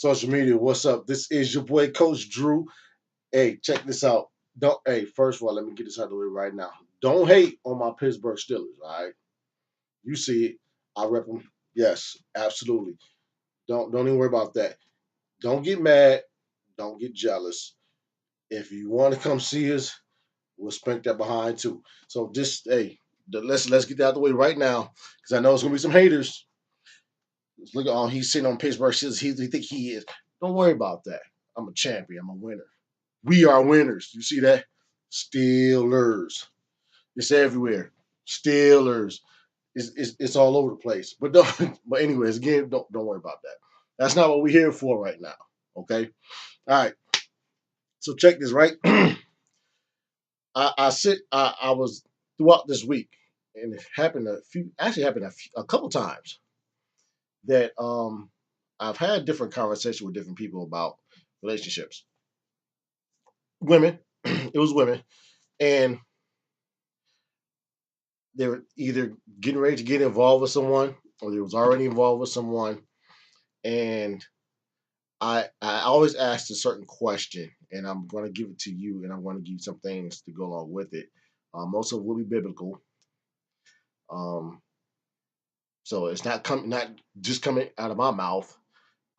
social media. What's up? This is your boy Coach Drew. Hey, check this out. Don't first of all, let me get this out of the way right now. Don't hate on my Pittsburgh Steelers, all right? You see it. I rep them. Yes, absolutely. Don't even worry about that. Don't get mad. Don't get jealous. If you want to come see us, we'll spank that behind too. So just let's get that out of the way right now. Because I know it's gonna be some haters. Look at all he's sitting on Pittsburgh Steelers. He think he is. Don't worry about that. I'm a champion. I'm a winner. We are winners. You see that? Steelers. It's everywhere. Steelers. It's all over the place. But don't. But anyways, again, don't worry about that. That's not what we're here for right now. Okay. All right. So check this. Right. I was throughout this week, and it happened a couple times that I've had different conversations with different people about relationships. Women. It was women, and they were either getting ready to get involved with someone or they was already involved with someone. And I always ask a certain question, and I'm going to give it to you, and I'm going to give you some things to go along with it. Most of it will be biblical. Um, so it's not just coming out of my mouth.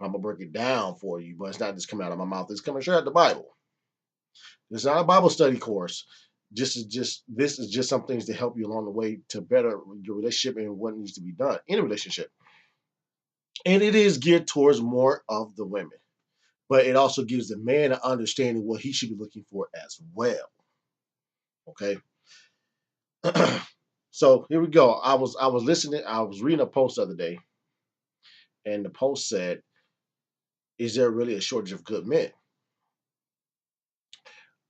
I'm gonna break it down for you, but it's not just coming out of my mouth. It's coming straight out of the Bible. It's not a Bible study course. This is just some things to help you along the way to better your relationship and what needs to be done in a relationship. And it is geared towards more of the women, but it also gives the man an understanding what he should be looking for as well. Okay. So here we go. I was listening. I was reading a post the other day, and the post said, "Is there really a shortage of good men?"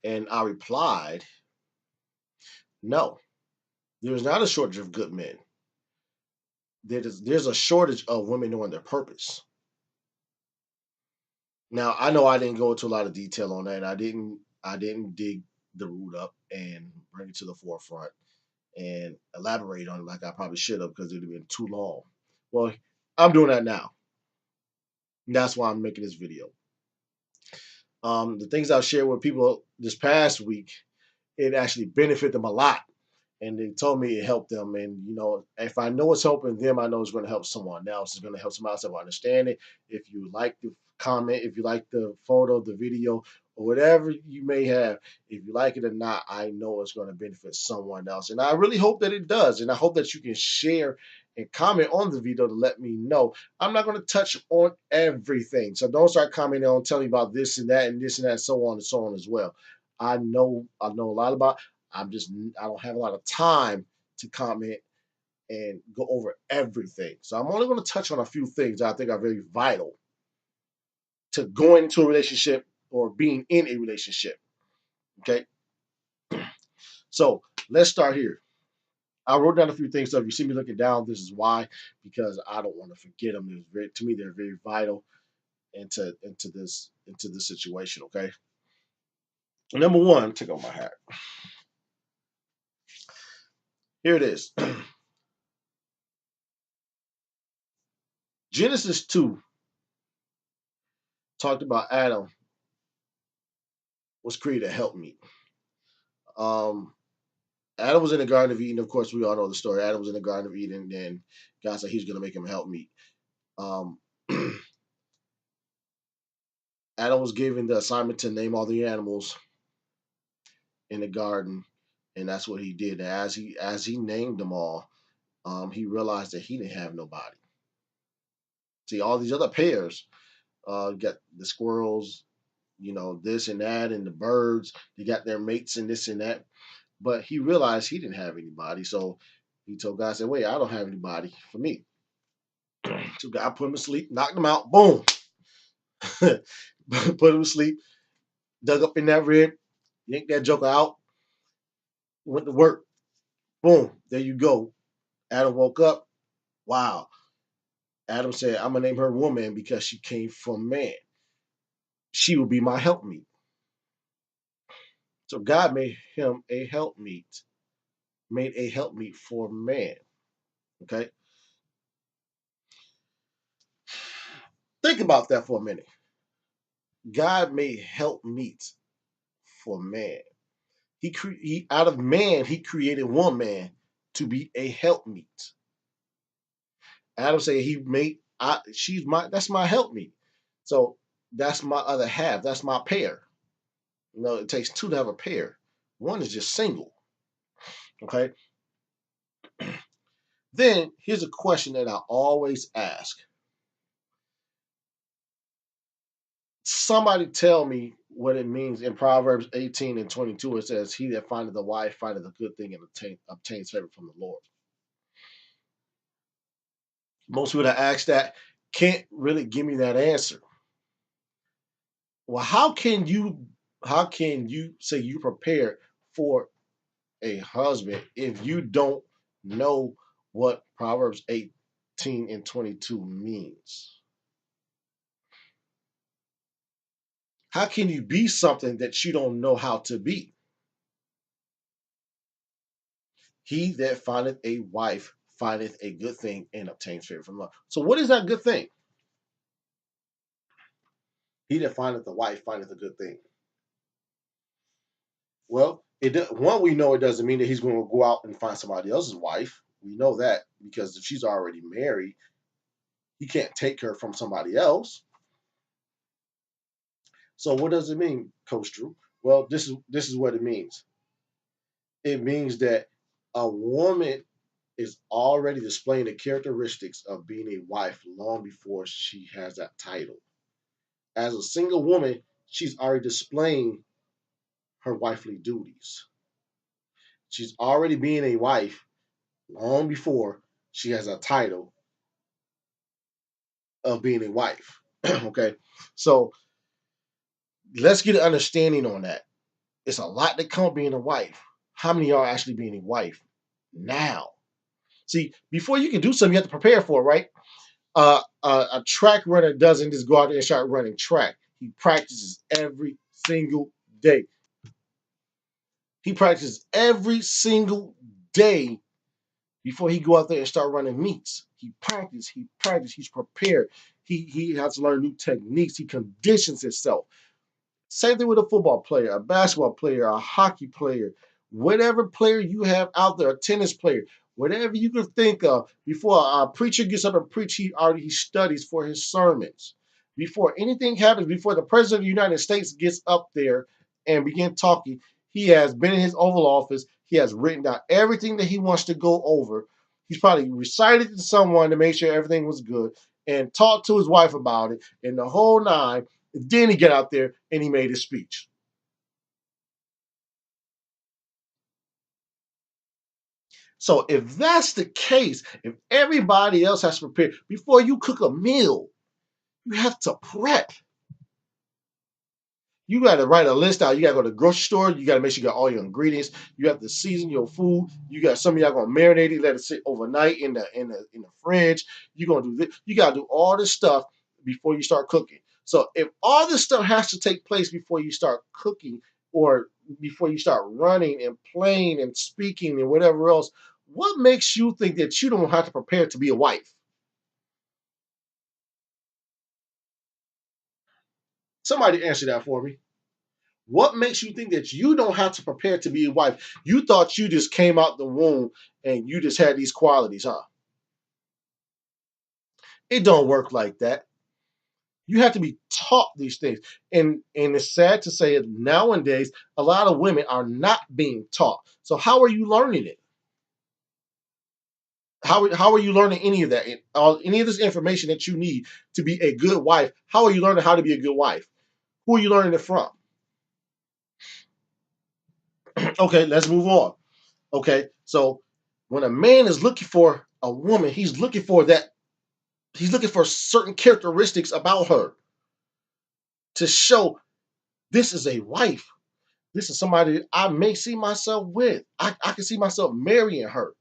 And I replied, "No, there's not a shortage of good men. There's a shortage of women knowing their purpose." Now I know I didn't go into a lot of detail on that. And I didn't dig the root up and bring it to the forefront and elaborate on it like I probably should have because it would have been too long. Well, I'm doing that now. And that's why I'm making this video. The things I've shared with people this past week, it actually benefited them a lot. And they told me it helped them. And if I know it's helping them, I know it's going to help someone else. It's going to help somebody else who understand it. If you like the comment, if you like the photo, the video, or whatever you may have, if you like it or not, I know it's going to benefit someone else. And I really hope that it does. And I hope that you can share and comment on the video to let me know. I'm not going to touch on everything. So don't start commenting on telling me about this and that and this and that, and so on and so on as well. I know a lot about. I don't have a lot of time to comment and go over everything. So I'm only going to touch on a few things that I think are very vital to going into a relationship or being in a relationship. Okay. So let's start here. I wrote down a few things. So if you see me looking down, this is why, because I don't want to forget them. To me, they're very vital into this situation. Okay. Number one, take off my hat. Here it is. Genesis 2 talked about Adam was created to help me. Um, Adam was in the Garden of Eden. Of course, we all know the story. Adam was in the Garden of Eden, and God said He's going to make him help me. Um, Adam was given the assignment to name all the animals in the garden, and that's what he did. And as he named them all, he realized that he didn't have nobody. See, all these other pairs, got the squirrels, this and that, and the birds. They got their mates and this and that. But he realized he didn't have anybody, so he told God, said, "Wait, I don't have anybody for me." So God put him to sleep, knocked him out, boom, put him to sleep, dug up in that rib, yanked that joker out, went to work, boom, there you go. Adam woke up, wow. Adam said, "I'm gonna name her woman because she came from man. She will be my helpmeet." So God made him a helpmeet, made a helpmeet for man. Okay, think about that for a minute. God made help meets for man. He out of man he created woman to be a helpmeet. Adam said he made she's my that's my helpmeet. So that's my other half. That's my pair. It takes two to have a pair. One is just single. Okay. Then here's a question that I always ask. Somebody tell me what it means in Proverbs 18 and 22. It says, he that findeth a wife findeth a good thing and obtains favor from the Lord. Most people that ask that can't really give me that answer. Well, how can you say you prepared for a husband if you don't know what Proverbs 18 and 22 means? How can you be something that you don't know how to be? He that findeth a wife findeth a good thing and obtains favor from love. So, what is that good thing? He that findeth a wife findeth a good thing. Well, one, we know it doesn't mean that he's going to go out and find somebody else's wife. We know that because if she's already married, he can't take her from somebody else. So, what does it mean, Coach Drew? Well, this is what it means. It means that a woman is already displaying the characteristics of being a wife long before she has that title. As a single woman, she's already displaying her wifely duties. She's already being a wife long before she has a title of being a wife. Okay. So let's get an understanding on that. It's a lot that come being a wife. How many are actually being a wife now? See, before you can do something, you have to prepare for it, right? A track runner doesn't just go out there and start running track. He practices every single day. He practices every single day before he go out there and start running meets. He practice, he's prepared. He has to learn new techniques. He conditions himself. Same thing with a football player, a basketball player, a hockey player, whatever player you have out there, a tennis player, whatever you can think of. Before a preacher gets up and preach, he studies for his sermons. Before anything happens, before the president of the United States gets up there and begin talking, he has been in his Oval Office. He has written down everything that he wants to go over. He's probably recited to someone to make sure everything was good and talked to his wife about it and the whole nine. Then he got out there and he made his speech. So if that's the case, if everybody else has to prepare before you cook a meal, you have to prep. You got to write a list out. You got to go to the grocery store. You got to make sure you got all your ingredients. You have to season your food. You got some of y'all gonna marinate it, let it sit overnight in the fridge. You gonna do this. You got to do all this stuff before you start cooking. So if all this stuff has to take place before you start cooking or before you start running and playing and speaking and whatever else, what makes you think that you don't have to prepare to be a wife? Somebody answer that for me. What makes you think that you don't have to prepare to be a wife? You thought you just came out the womb and you just had these qualities, huh? It don't work like that. You have to be taught these things. And it's sad to say that nowadays a lot of women are not being taught. So how are you learning it? How are you learning any of that? Any of this information that you need to be a good wife? How are you learning how to be a good wife? Who are you learning it from? Okay, let's move on. Okay, so when a man is looking for a woman, he's looking for certain characteristics about her to show this is a wife. This is somebody that I may see myself with. I can see myself marrying her.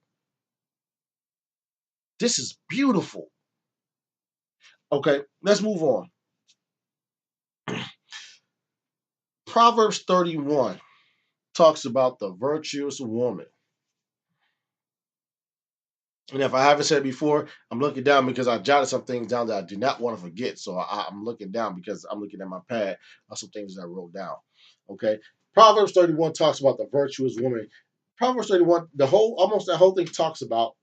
This is beautiful. Okay, let's move on. Proverbs 31 talks about the virtuous woman. And if I haven't said it before, I'm looking down because I jotted some things down that I do not want to forget. So I'm looking down because I'm looking at my pad of some things that I wrote down. Okay. Proverbs 31 talks about the virtuous woman. Proverbs 31, the whole almost that whole thing talks about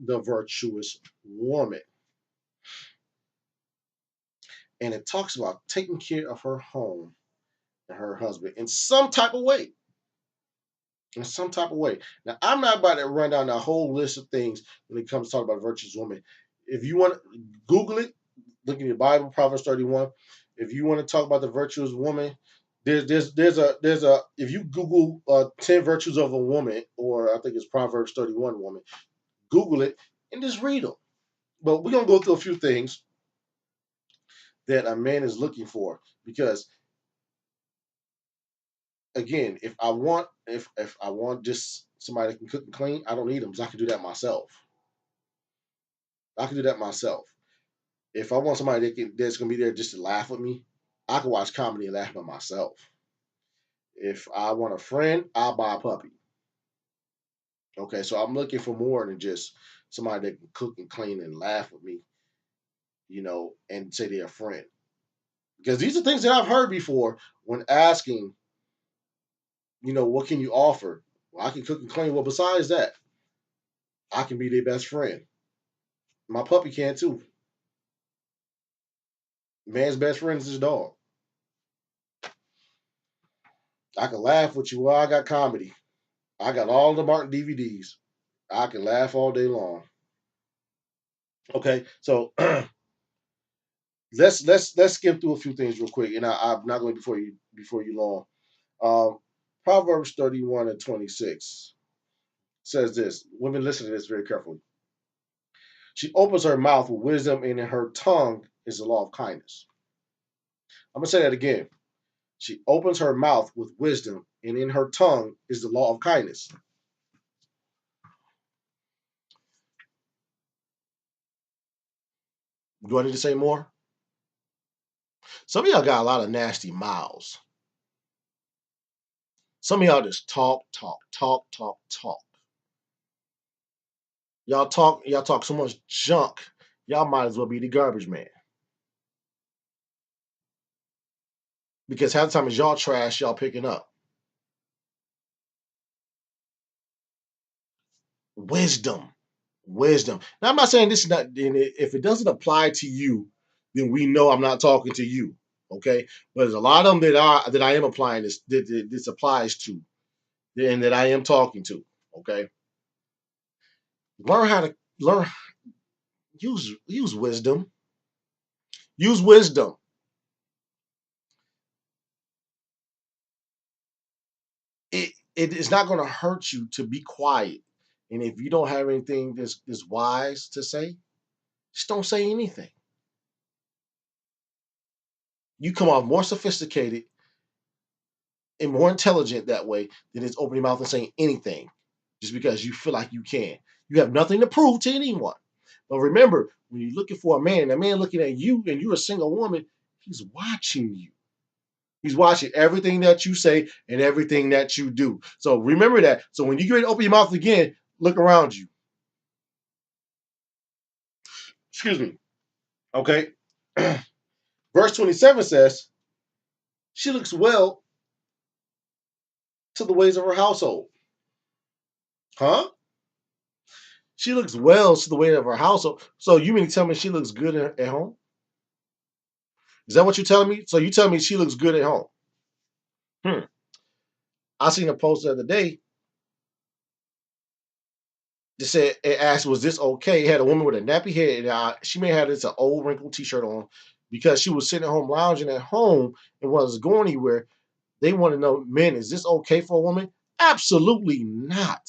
the virtuous woman. And it talks about taking care of her home and her husband in some type of way. In some type of way. Now, I'm not about to run down a whole list of things when it comes to talking about virtuous woman. If you want to Google it, look in your Bible, Proverbs 31. If you want to talk about the virtuous woman, there's a if you Google 10 virtues of a woman, or I think it's Proverbs 31 woman, Google it and just read them. But we're gonna go through a few things that a man is looking for because again, if I want just somebody that can cook and clean, I don't need them because I can do that myself. I can do that myself. If I want somebody that's gonna be there just to laugh with me, I can watch comedy and laugh at myself. If I want a friend, I'll buy a puppy. Okay, so I'm looking for more than just somebody that can cook and clean and laugh with me, and say they're a friend. Because these are things that I've heard before when asking, what can you offer? Well, I can cook and clean. Well, besides that, I can be their best friend. My puppy can too. Man's best friend is his dog. I can laugh with you. Well, I got comedy. I got all the Martin DVDs. I can laugh all day long. Okay, so let's skip through a few things real quick, and I'm not going before you long. Proverbs 31:26 says this. Women, listen to this very carefully. She opens her mouth with wisdom, and in her tongue is the law of kindness. I'm gonna say that again. She opens her mouth with wisdom, and in her tongue is the law of kindness. Do I need to say more? Some of y'all got a lot of nasty mouths. Some of y'all just talk, talk, talk, talk, talk. Y'all talk so much junk. Y'all might as well be the garbage man. Because half the time is y'all trash, y'all picking up. Wisdom. Wisdom. Now I'm not saying this is not if it doesn't apply to you, then we know I'm not talking to you. Okay. But there's a lot of them that I am applying this applies to and that I am talking to. Okay. Learn how to learn use wisdom. Use wisdom. It is not going to hurt you to be quiet. And if you don't have anything that's wise to say, just don't say anything. You come off more sophisticated and more intelligent that way than it's opening your mouth and saying anything just because you feel like you can. You have nothing to prove to anyone. But remember, when you're looking for a man looking at you and you're a single woman, he's watching you. He's watching everything that you say and everything that you do. So remember that. So when you get ready to open your mouth again, look around you. Excuse me. Okay. Verse 27 says, she looks well to the ways of her household. Huh? She looks well to the way of her household. So you mean to tell me she looks good at home? Is that what you're telling me? So you tell me she looks good at home? Hmm. I seen a post the other day that said it asked, "Was this okay?" It had a woman with a nappy head. And she may have this an old wrinkled T-shirt on because she was sitting at home lounging at home and wasn't going anywhere. They want to know, men, is this okay for a woman? Absolutely not.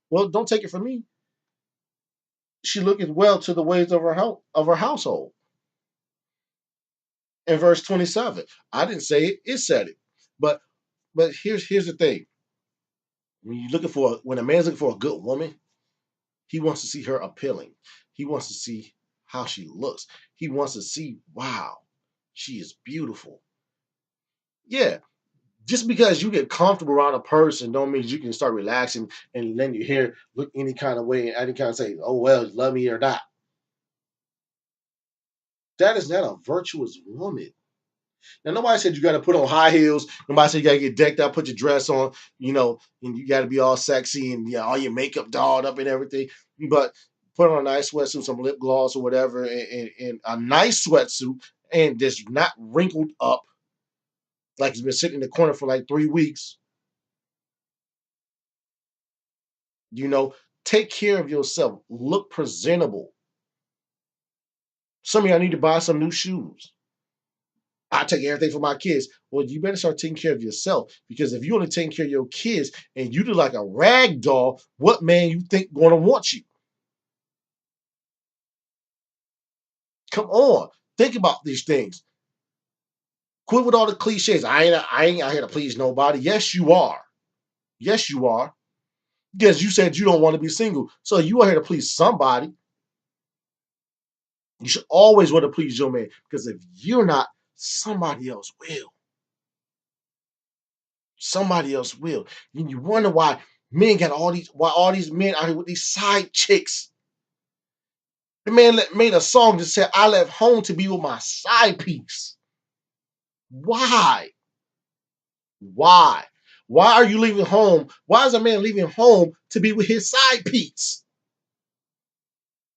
Well, don't take it from me. She looketh well to the ways of her household. In verse 27. I didn't say it, it said it. But here's the thing. When a man's looking for a good woman, he wants to see her appealing. He wants to see how she looks. He wants to see, wow, she is beautiful. Yeah, Just because you get comfortable around a person don't mean you can start relaxing and letting your hair look any kind of way and any kind of say, oh well, you love me or not. That is not a virtuous woman. Now nobody said you got to put on high heels. Nobody said you got to get decked out, put your dress on, and you got to be all sexy and all your makeup dolled up and everything. But put on a nice sweatsuit, some lip gloss or whatever, and a nice sweatsuit, and just not wrinkled up like it's been sitting in the corner for like 3 weeks. You know, take care of yourself. Look presentable. Some of y'all need to buy some new shoes. I take everything for my kids. Well, you better start taking care of yourself because if you only taking care of your kids and you do like a rag doll, what man you think gonna want you? Come on, think about these things. Quit with all the cliches. I ain't out here to please nobody. Yes, you are. Yes, you are. Because you said you don't want to be single, so you are here to please somebody. You should always want to please your man because if you're not, somebody else will. Somebody else will. And you wonder why all these men out here with these side chicks. The man made a song that said, I left home to be with my side piece. Why? Why? Why are you leaving home? Why is a man leaving home to be with his side piece?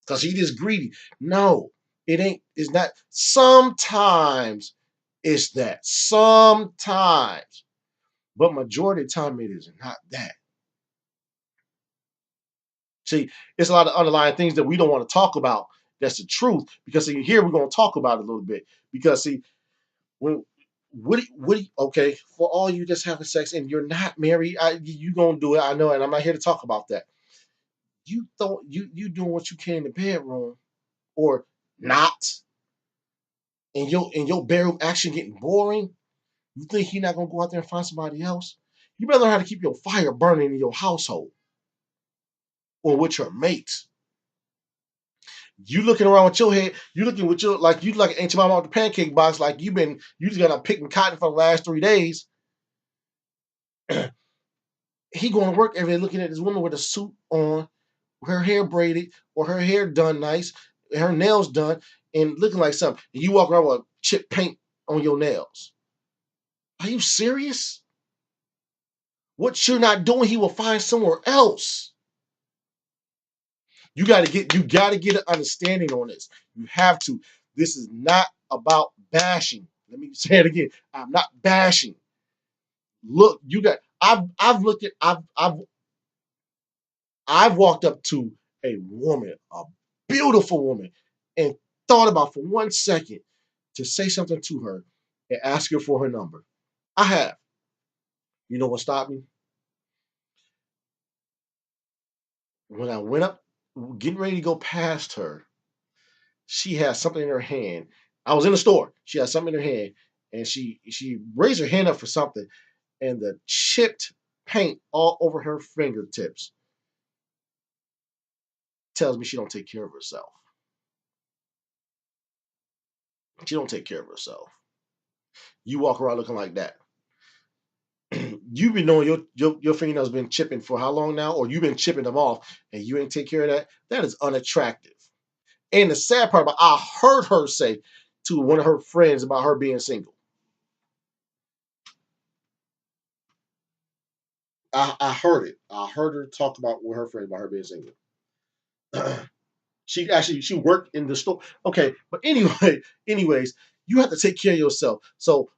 Because he just greedy. No, it ain't. It's not. Sometimes it's that. Sometimes. But majority of the time it is not that. See, it's a lot of underlying things that we don't want to talk about. That's the truth. Because see, here we're going to talk about it a little bit. Because see, when okay, for all you just having sex and you're not married, you gonna do it. I know, and I'm not here to talk about that. You doing what you can in the bedroom or not, and your bedroom action getting boring. You think he not gonna go out there and find somebody else? You better learn how to keep your fire burning in your household or with your mates. You looking around with your head, you looking with your like you like ancient mama off the pancake box, like you just got picking cotton for the last 3 days. He going to work every day looking at this woman with a suit on, her hair braided or her hair done nice, her nails done, and looking like something. And you walk around with chip paint on your nails. Are you serious? What you're not doing, he will find somewhere else. You gotta get an understanding on this. You have to. This is not about bashing. Let me say it again. I'm not bashing. Look, I've looked at I've walked up to a woman, a beautiful woman, and thought about for 1 second to say something to her and ask her for her number. I have. You know what stopped me? When I went up, getting ready to go past her, she had something in her hand. I was in the store. She had something in her hand, and she raised her hand up for something, and the chipped paint all over her fingertips tells me she don't take care of herself. She don't take care of herself. You walk around looking like that. You've been knowing your fingernails been chipping for how long now, or you've been chipping them off, and you ain't take care of that. That is unattractive. And the sad part about I heard her say to one of her friends about her being single. I heard it. I heard her talk about with her friends about her being single. She worked in the store. Okay, but anyways, you have to take care of yourself. So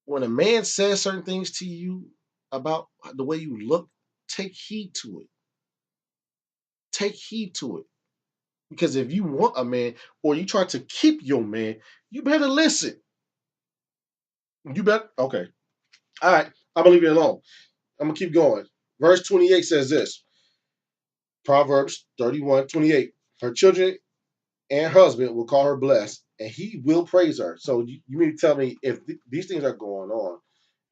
when a man says certain things to you about the way you look, take heed to it. Take heed to it. Because if you want a man or you try to keep your man, you better listen. You better okay. All right. I'm gonna leave it alone. I'm gonna keep going. Verse 28 says this. Proverbs 31:28. Her children and husband will call her blessed, and he will praise her. So you mean to tell me if these things are going on,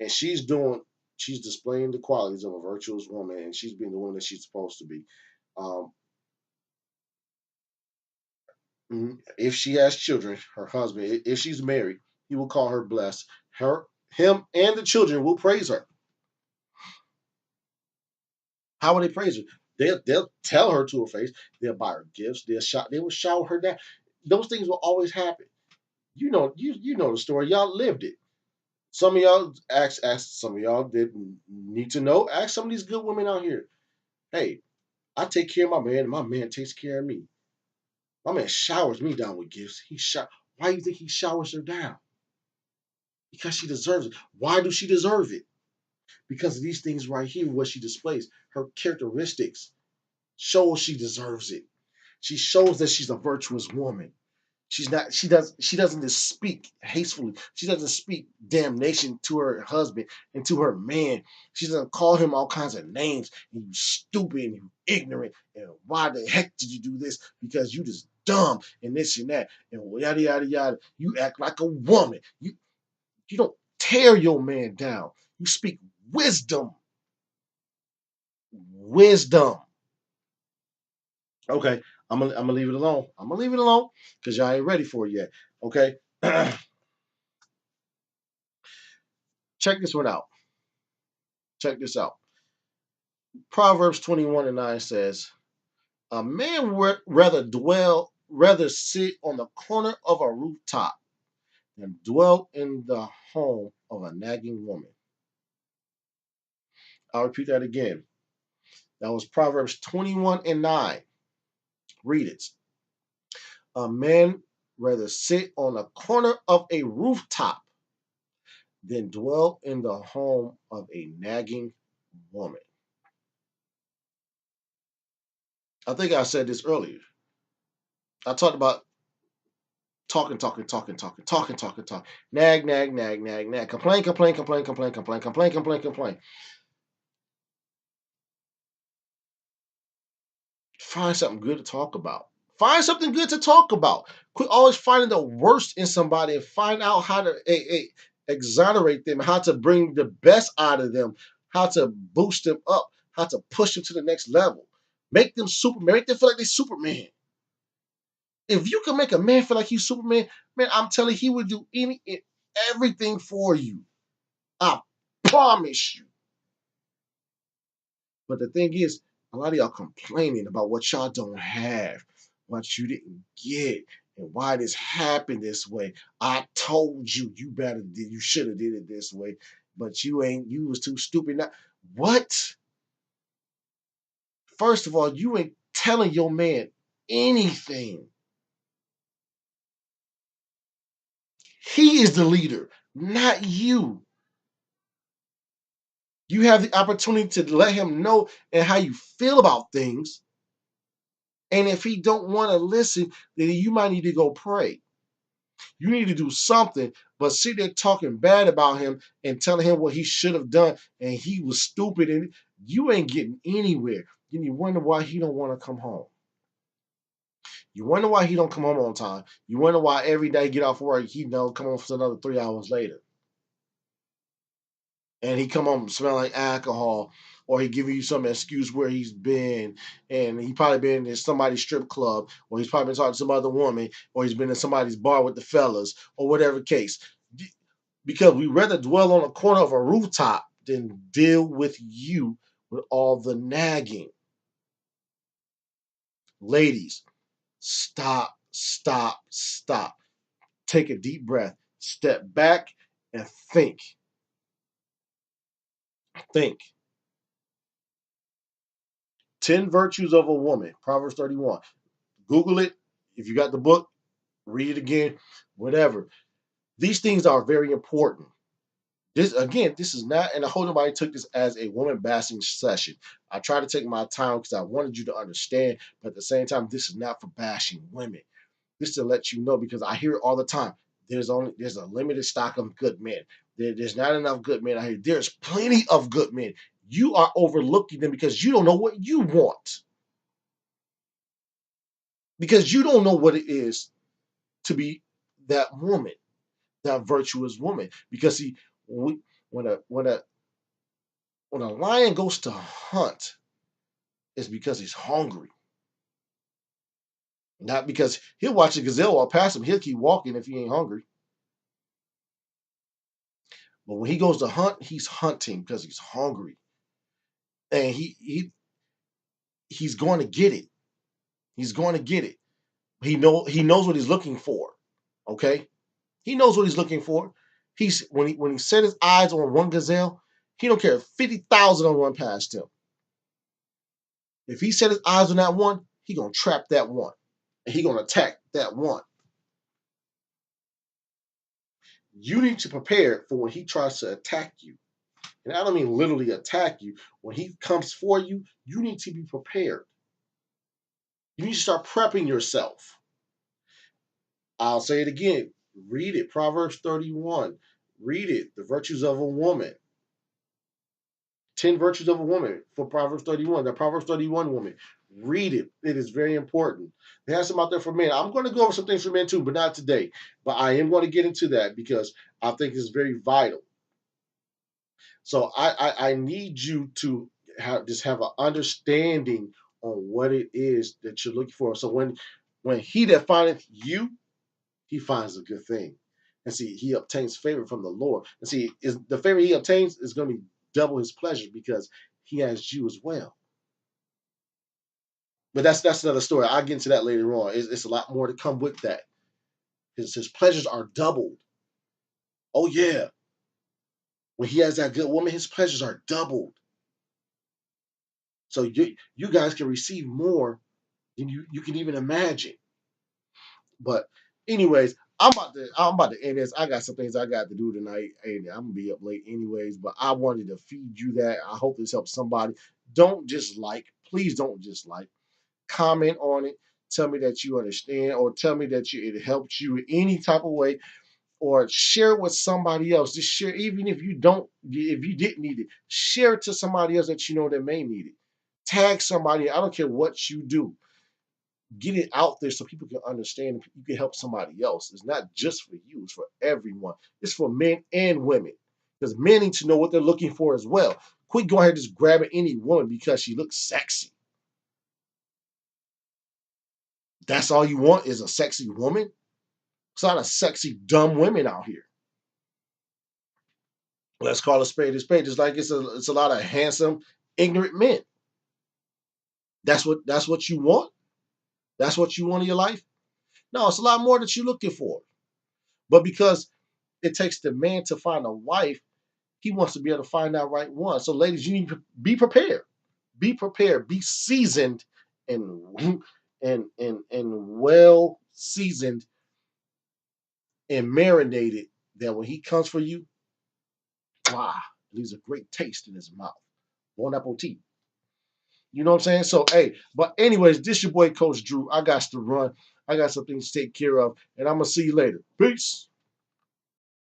and she's displaying the qualities of a virtuous woman, and she's being the woman that she's supposed to be. Um, if she has children, her husband, if she's married, he will call her blessed. him and the children will praise her. How will they praise her? They'll tell her to her face. They'll buy her gifts. They will shower her down. Those things will always happen. You know the story. Y'all lived it. Some of y'all ask some of y'all didn't need to know. Ask some of these good women out here. Hey, I take care of my man, and my man takes care of me. My man showers me down with gifts. Why do you think he showers her down? Because she deserves it. Why do she deserve it? Because of these things right here, what she displays, her characteristics shows she deserves it. She shows that she's a virtuous woman. She's not. She doesn't just speak hastily. She doesn't speak damnation to her husband and to her man. She doesn't call him all kinds of names. And you stupid and you ignorant. And why the heck did you do this? Because you just dumb and this and that and yada yada yada. You act like a woman. You don't tear your man down. You speak wisdom. Wisdom. Okay, I'm gonna leave it alone. I'm gonna leave it alone because y'all ain't ready for it yet. Okay, check this one out. Check this out. Proverbs 21:9 says, "A man rather sit on the corner of a rooftop than dwell in the home of a nagging woman." I'll repeat that again. That was Proverbs 21:9. Read it. A man rather sit on the corner of a rooftop than dwell in the home of a nagging woman. I think I said this earlier. I talked about talking. Nag. Complain. Find something good to talk about. Find something good to talk about. Quit always finding the worst in somebody and find out how to exonerate them, how to bring the best out of them, how to boost them up, how to push them to the next level. Make them Superman. Make them feel like they're Superman. If you can make a man feel like he's Superman, man, I'm telling you, he would do everything for you. I promise you. But the thing is, a lot of y'all complaining about what y'all don't have, what you didn't get, and why this happened this way. I told you you should have did it this way, but you was too stupid. Not what? First of all, you ain't telling your man anything. He is the leader, not you. You have the opportunity to let him know and how you feel about things. And if he don't want to listen, then you might need to go pray. You need to do something, but sit there talking bad about him and telling him what he should have done and he was stupid and you ain't getting anywhere. Then you wonder why he don't want to come home. You wonder why he don't come home on time. You wonder why every day he get off work, he don't come home for another 3 hours later. And he come home smelling like alcohol, or he give you some excuse where he's been, and he probably been in somebody's strip club, or he's probably been talking to some other woman, or he's been in somebody's bar with the fellas, or whatever case. Because we rather dwell on a corner of a rooftop than deal with you with all the nagging. Ladies, stop. Take a deep breath, step back, and think. Think. 10 virtues of a woman, Proverbs 31. Google it. If you got the book, read it again, whatever. These things are very important. This is not, and I hope nobody took this as a woman bashing session. I try to take my time because I wanted you to understand, but at the same time, this is not for bashing women. This is to let you know because I hear it all the time. There's a limited stock of good men. There's not enough good men out here. There's plenty of good men. You are overlooking them because you don't know what you want. Because you don't know what it is to be that woman, that virtuous woman. Because see, when a lion goes to hunt, it's because he's hungry, not because he'll watch a gazelle walk past him. He'll keep walking if he ain't hungry. But when he goes to hunt, he's hunting because he's hungry, and he's going to get it. He's going to get it. He knows what he's looking for. Okay, he knows what he's looking for. He's when he set his eyes on one gazelle, he don't care if 50,000 on run past him. If he set his eyes on that one, he gonna trap that one, and he gonna attack that one. You need to prepare for when he tries to attack you. And I don't mean literally attack you. When he comes for you, you need to be prepared. You need to start prepping yourself. I'll say it again. Read it. Proverbs 31. Read it. The Virtues of a Woman. 10 Virtues of a Woman for Proverbs 31. The Proverbs 31 woman. Read it. It is very important. They have some out there for men. I'm going to go over some things for men too, but not today. But I am going to get into that because I think it's very vital. So I need you to have an understanding on what it is that you're looking for. So when he that findeth you, he finds a good thing. And see, he obtains favor from the Lord. And see, is the favor he obtains is going to be double his pleasure because he has you as well. But that's another story. I'll get into that later on. It's a lot more to come with that. His pleasures are doubled. Oh yeah. When he has that good woman, his pleasures are doubled. So you guys can receive more than you can even imagine. But anyways, I'm about to end this. I got some things I got to do tonight, and I'm gonna be up late anyways. But I wanted to feed you that. I hope this helps somebody. Don't just like, please don't just like. Comment on it. Tell me that you understand, or tell me that it helped you in any type of way, or share it with somebody else. Just share, even if you didn't need it, share it to somebody else that you know that may need it. Tag somebody. I don't care what you do, get it out there so people can understand and you can help somebody else. It's not just for you, it's for everyone. It's for men and women. Because men need to know what they're looking for as well. Quit going ahead and just grabbing any woman because she looks sexy. That's all you want is a sexy woman? It's not a sexy, dumb women out here. Let's call a spade a spade. Just like it's a lot of handsome, ignorant men. That's what you want? That's what you want in your life? No, it's a lot more that you're looking for. But because it takes the man to find a wife, he wants to be able to find that right one. So, ladies, you need to be prepared. Be prepared. Be seasoned and well seasoned and marinated. That when he comes for you, wow, it leaves a great taste in his mouth. Bon appetit. You know what I'm saying? So, hey, but anyways, this your boy Coach Drew. I got to run. I got some things to take care of, and I'm gonna see you later. Peace.